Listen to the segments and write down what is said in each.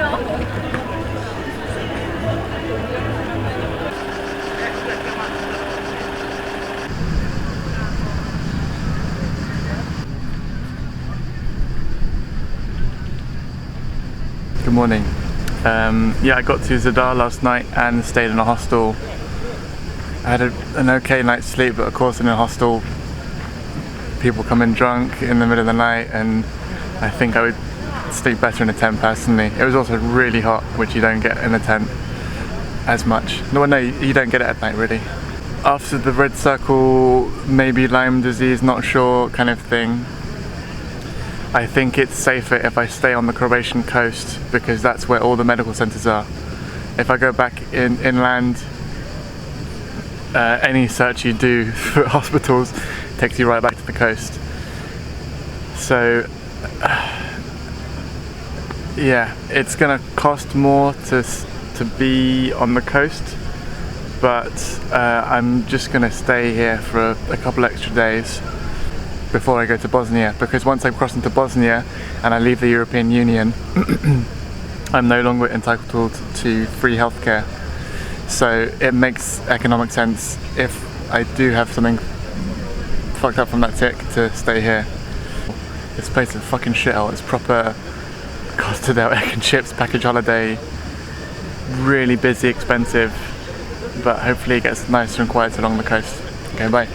Good morning. Yeah, I got to Zadar last night and stayed in a hostel. I had an okay night's sleep, but of course in a hostel people come in drunk in the middle of the night, and I think I would sleep better in a tent personally. It was also really hot, which you don't get in a tent as much. No, you don't get it at night really. After the red circle, maybe Lyme disease, not sure kind of thing. I think it's safer if I stay on the Croatian coast because that's where all the medical centres are. If I go back inland, any search you do for hospitals takes you right back to the coast. So yeah, it's gonna cost more to be on the coast, but I'm just gonna stay here for a couple extra days before I go to Bosnia, because once I cross into Bosnia and I leave the European Union, I'm no longer entitled to free healthcare. So it makes economic sense if I do have something fucked up from that tick to stay here. This place is a fucking shithole. It's proper Costa del Egg and Chips package holiday. Really busy, expensive, but hopefully it gets nicer and quieter along the coast. Okay, bye.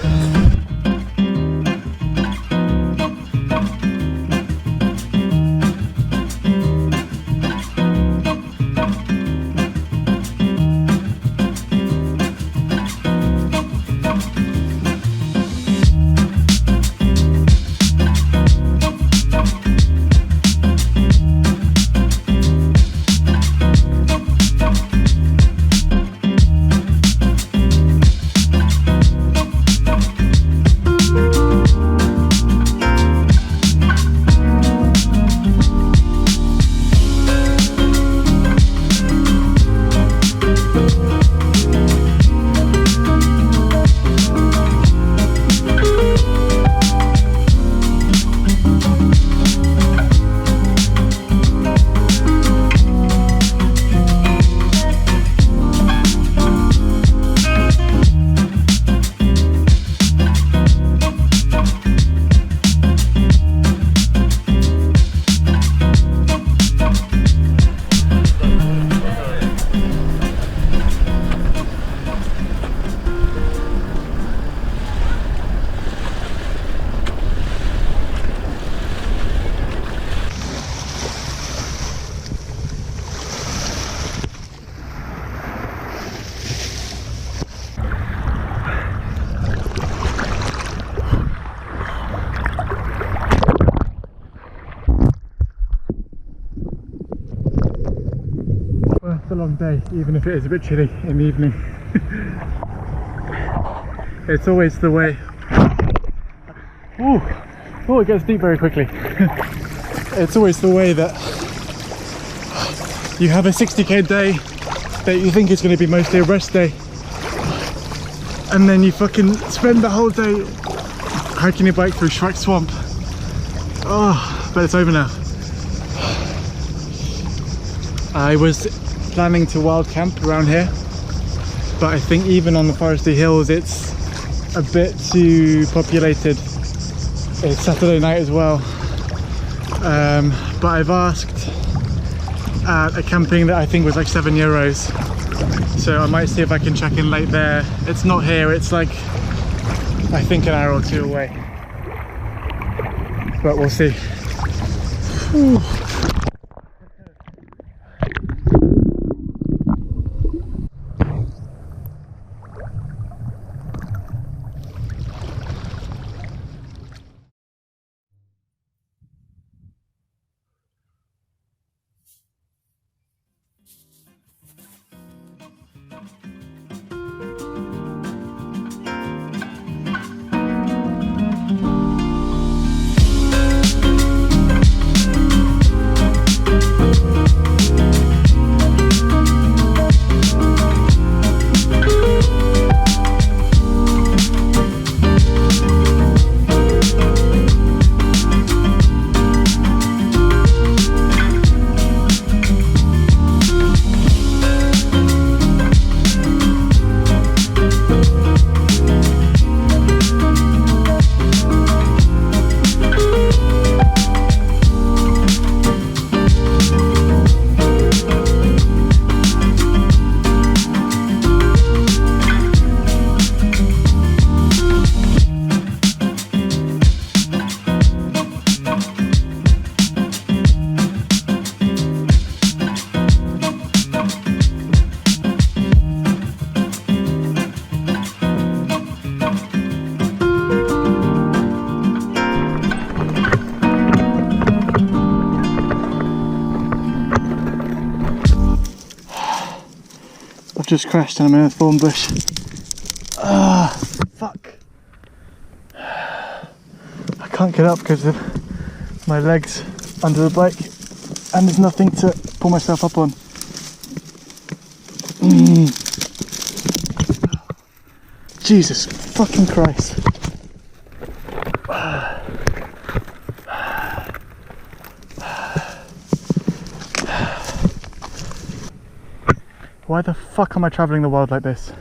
It's a long day, even if it is a bit chilly in the evening. It's always the way. Oh, it gets deep very quickly. It's always the way that you have a 60k day that you think is going to be mostly a rest day, and then you fucking spend the whole day hiking your bike through Shrek Swamp. Oh, but it's over now. I was planning to wild camp around here, but I think even on the foresty hills it's a bit too populated. It's Saturday night as well, but I've asked at a camping that I think was like €7, so I might see if I can check in late there. It's not here, it's like I think an hour or two away, but we'll see. Ooh. I've just crashed and I'm in a thorn bush. Ah, fuck. I can't get up because of my legs under the bike and there's nothing to pull myself up on. Jesus fucking Christ. Why the fuck am I travelling the world like this?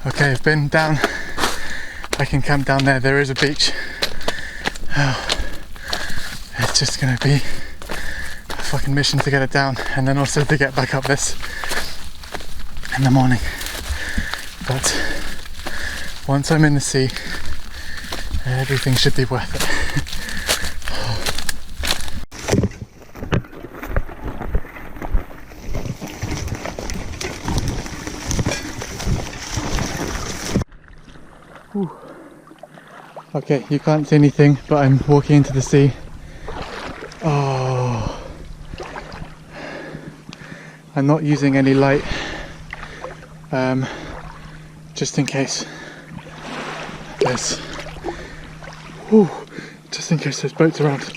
Okay, I've been down. I can camp down there. There is a beach. Oh, it's just gonna be a fucking mission to get it down and then also to get back up this in the morning. But once I'm in the sea, everything should be worth it. Whew. Okay, you can't see anything, but I'm walking into the sea. Oh, I'm not using any light, just in case there's, just in case there's boats around.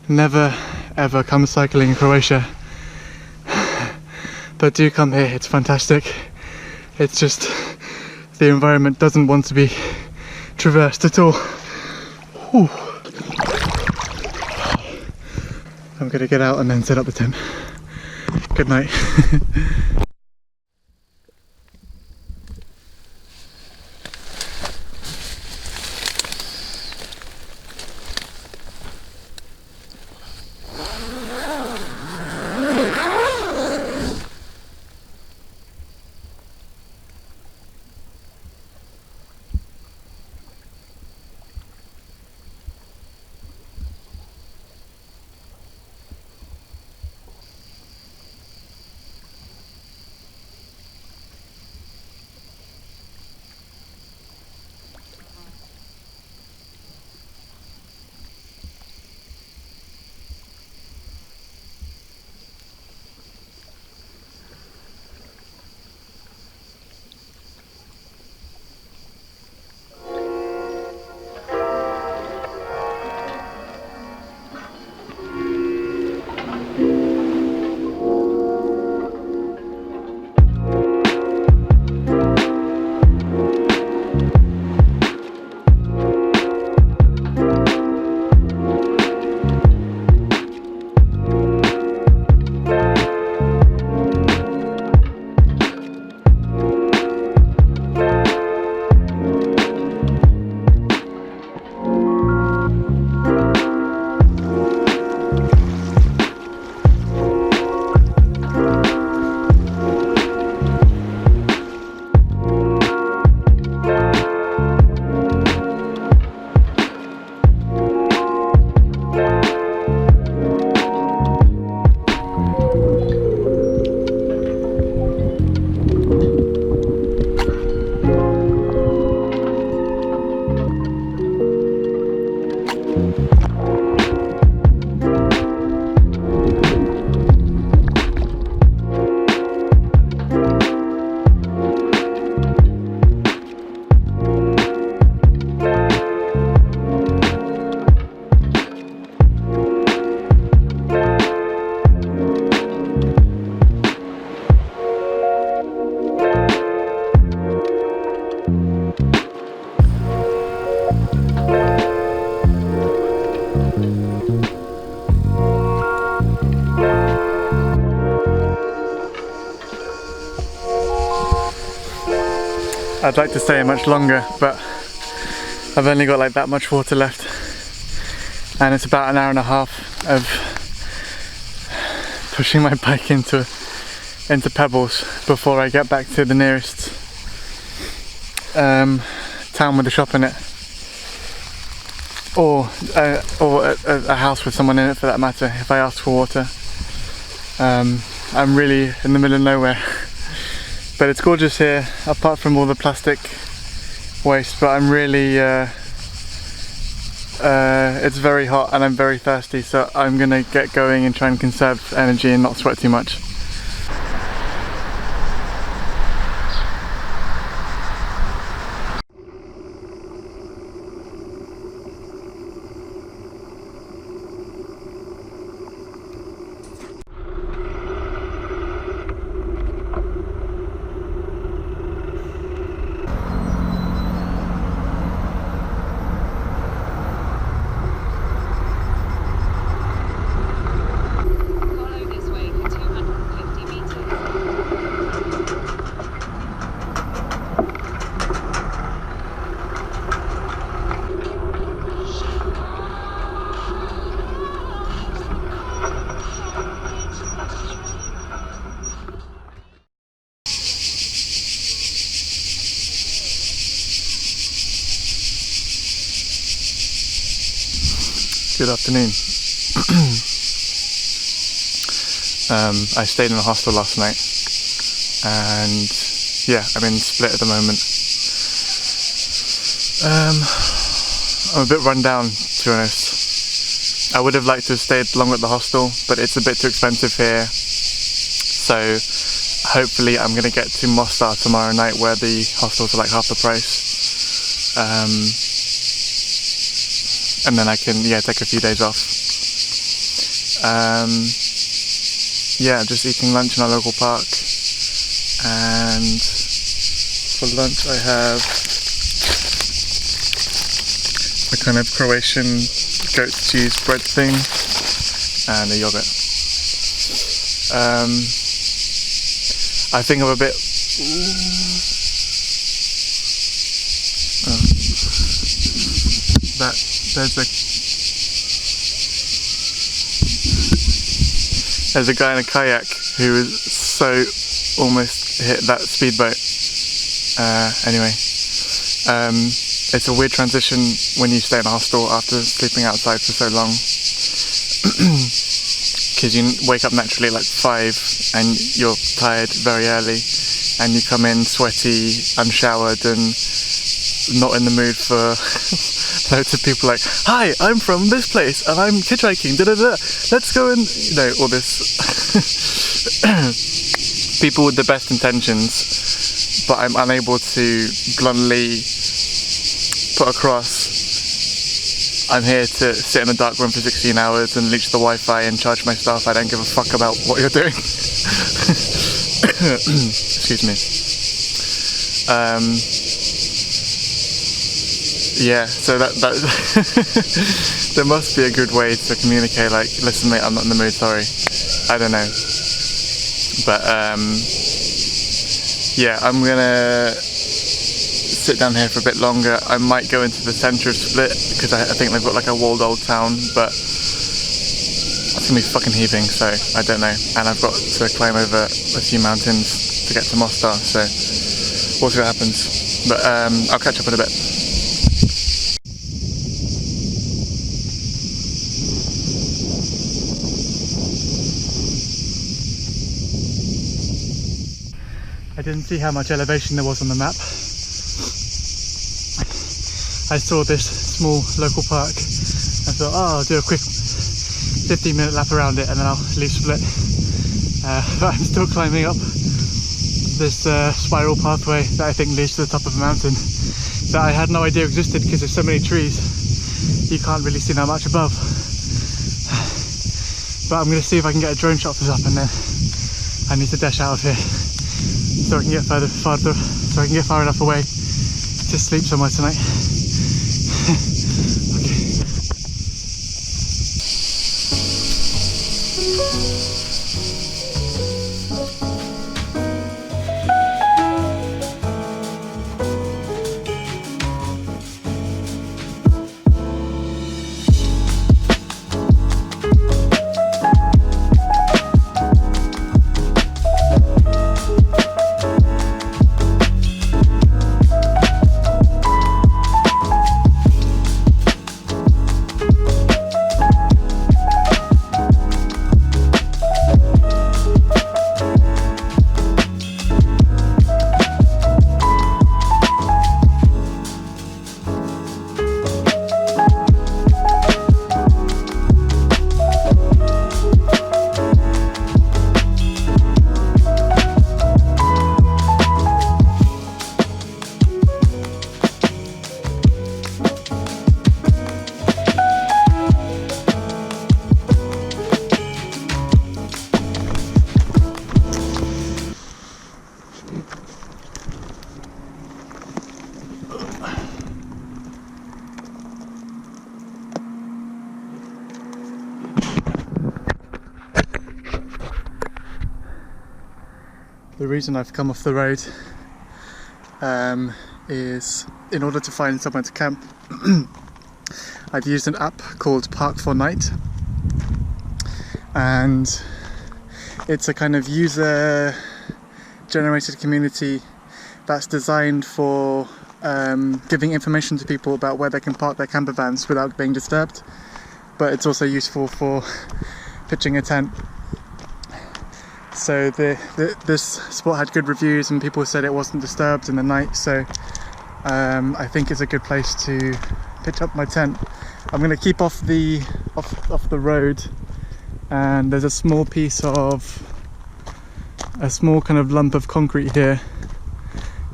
Never ever come cycling in Croatia, but do come here, it's fantastic. It's just, the environment doesn't want to be traversed at all. Whew. I'm gonna get out and then set up the tent. Good night. I'd like to stay much longer, but I've only got like that much water left, and it's about an hour and a half of pushing my bike into pebbles before I get back to the nearest town with a shop in it. or a house with someone in it for that matter, if I ask for water. I'm really in the middle of nowhere. But it's gorgeous here, apart from all the plastic waste, but I'm really, it's very hot and I'm very thirsty, so I'm gonna get going and try and conserve energy and not sweat too much. Good afternoon. I stayed in a hostel last night, and yeah, I'm in Split at the moment. I'm a bit run down, to be honest. I would have liked to have stayed longer at the hostel, but it's a bit too expensive here. So hopefully I'm going to get to Mostar tomorrow night, where the hostels are like half the price. And then I can, take a few days off. Just eating lunch in our local park. And for lunch I have a kind of Croatian goat cheese bread thing and a yogurt. I think I'm a bit... There's a guy in a kayak who is so almost hit that speedboat. Anyway, it's a weird transition when you stay in a hostel after sleeping outside for so long, because you wake up naturally at like 5 and you're tired very early, and you come in sweaty, unshowered, and not in the mood for loads of people like, hi, I'm from this place and I'm hitchhiking, let's go and, all this. People with the best intentions, but I'm unable to bluntly put across, I'm here to sit in a dark room for 16 hours and leech the Wi-Fi and charge my stuff. I don't give a fuck about what you're doing. Excuse me. So that there must be a good way to communicate, like, listen mate, I'm not in the mood, sorry. I don't know. But I'm gonna sit down here for a bit longer. I might go into the centre of Split, because I think they've got like a walled old town, but it's gonna be fucking heaving, so I don't know. And I've got to climb over a few mountains to get to Mostar, so we'll see what happens. But I'll catch up in a bit. I didn't see how much elevation there was on the map. I saw this small local park. I thought, I'll do a quick 15-minute lap around it and then I'll leave Split. But I'm still climbing up this spiral pathway that I think leads to the top of a mountain that I had no idea existed, because there's so many trees you can't really see that much above. But I'm going to see if I can get a drone shot of this up, and then I need to dash out of here so I can get so I can get far enough away to sleep somewhere tonight. The reason I've come off the road is in order to find somewhere to camp. I've used an app called Park for Night, and it's a kind of user generated community that's designed for giving information to people about where they can park their camper vans without being disturbed, but it's also useful for pitching a tent. So this spot had good reviews and people said it wasn't disturbed in the night, so I think it's a good place to pitch up my tent. I'm going to keep off the road, and there's a small kind of lump of concrete here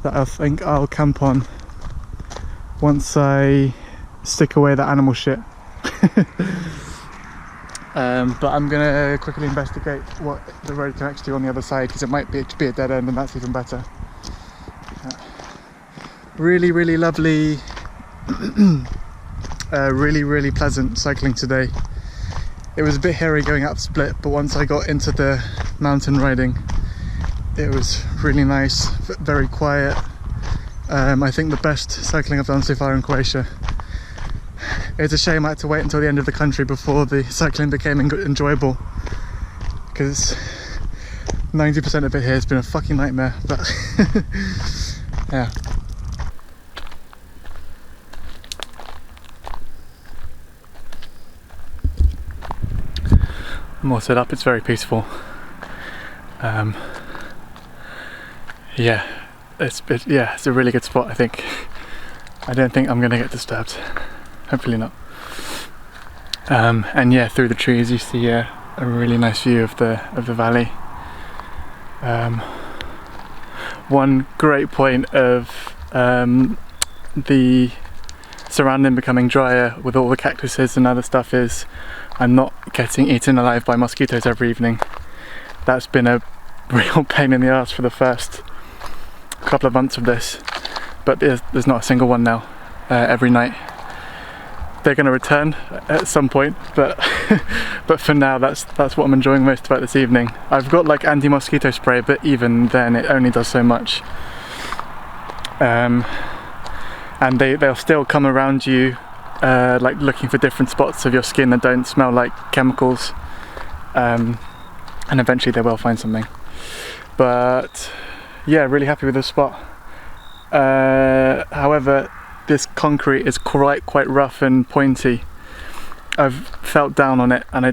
that I think I'll camp on once I stick away the animal shit. But I'm gonna quickly investigate what the road connects to on the other side, because it might be a dead end, and that's even better. Really, really lovely, really pleasant cycling today. It was a bit hairy going up Split, but once I got into the mountain riding, it was really nice, very quiet. I think the best cycling I've done so far in Croatia. It's a shame I had to wait until the end of the country before the cycling became enjoyable, because 90% of it here has been a fucking nightmare, but yeah. I'm all set up, it's very peaceful. Yeah, it's a really good spot, I think. I don't think I'm gonna get disturbed. Hopefully not. And yeah, through the trees you see a really nice view of the valley. One great point of the surrounding becoming drier with all the cactuses and other stuff is I'm not getting eaten alive by mosquitoes every evening. That's been a real pain in the ass for the first couple of months of this, but there's not a single one now. Every night they're going to return at some point, but but for now that's what I'm enjoying most about this evening. I've got like anti-mosquito spray, but even then it only does so much. And they'll still come around you, like looking for different spots of your skin that don't smell like chemicals, and eventually they will find something. But yeah, really happy with this spot. However, this concrete is quite rough and pointy. I've felt down on it, and I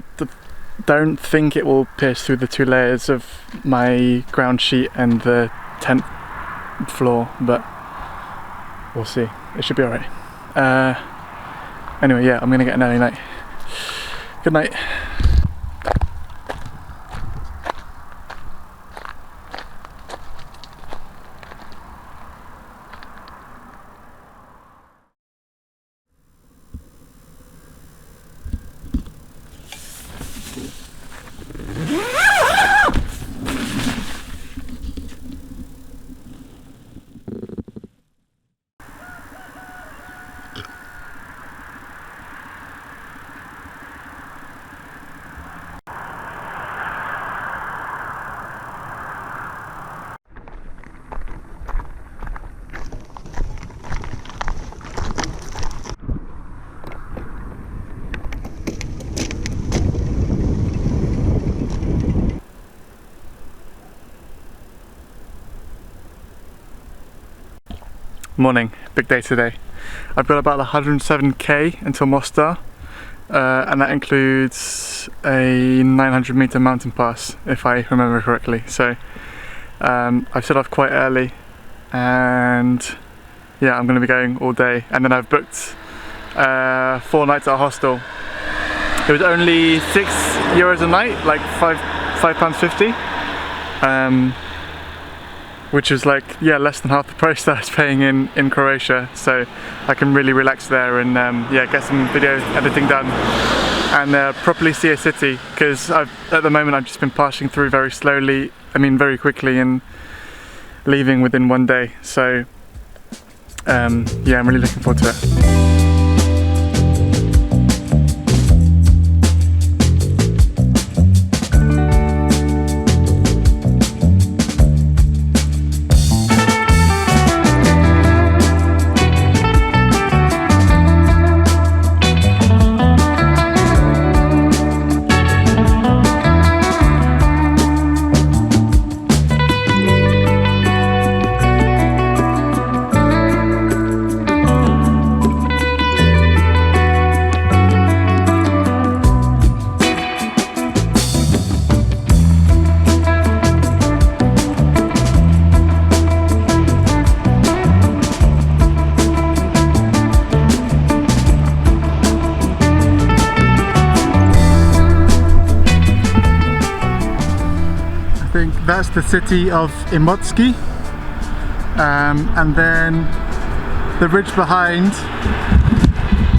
don't think it will pierce through the 2 layers of my ground sheet and the tent floor, but we'll see. It should be alright. Anyway, yeah, I'm gonna get an early night. Good night. Morning, big day today. I've got about 107k until Mostar, and that includes a 900 meter mountain pass, if I remember correctly. So I've set off quite early, and yeah, I'm going to be going all day. And then I've booked 4 nights at a hostel. It was only €6 a night, like £5.50. Which is like, yeah, less than half the price that I was paying in Croatia, so I can really relax there and yeah, get some video editing done and properly see a city, because at the moment I've just been passing through very slowly, very quickly, and leaving within 1 day, so yeah, I'm really looking forward to it. think that's the city of Imotski, and then the ridge behind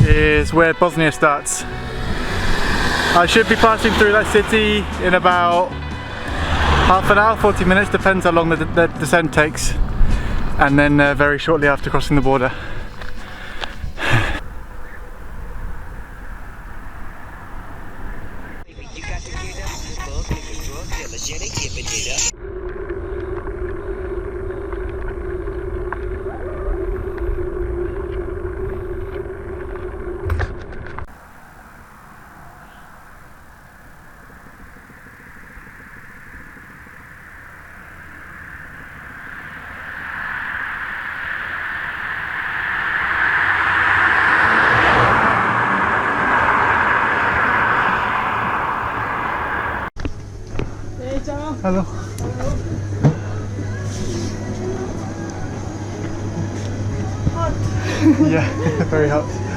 is where Bosnia starts. I should be passing through that city in about half an hour, 40 minutes, depends how long the descent takes, and then very shortly after crossing the border. Hello. Hot. Yeah, very hot.